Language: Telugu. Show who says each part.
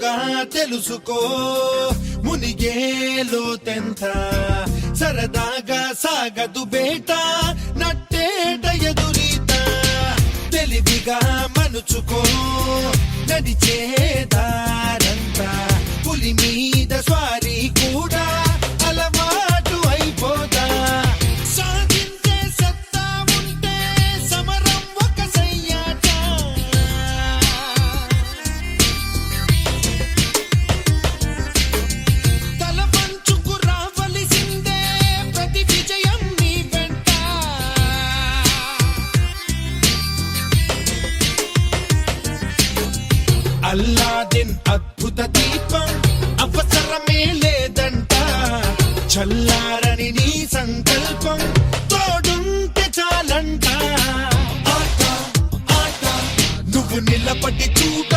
Speaker 1: లోతుగా తెలుసుకో మునిగేలో తెంత సరదాగా సాగదు బేట నట్టేట ఎదురీత తెలివిగా మనుచుకో నడిచేదారంతా పులి మీద స్వారీ కూడా అలవాటు అయిపోదా సాధించే సత్తా ఉంటే సమరం ఒక సయ్యాట తల పంచుకు రావలసిందే ప్రతి విజయం నీ వెంట అల్లాదిన్ అద్భుత దీపం అవసరమే లేదంట చల్లారని నీ సంకల్పం తోడుంటే చాలంట ఆట ఆట నువ్వు నిలబడి చూడ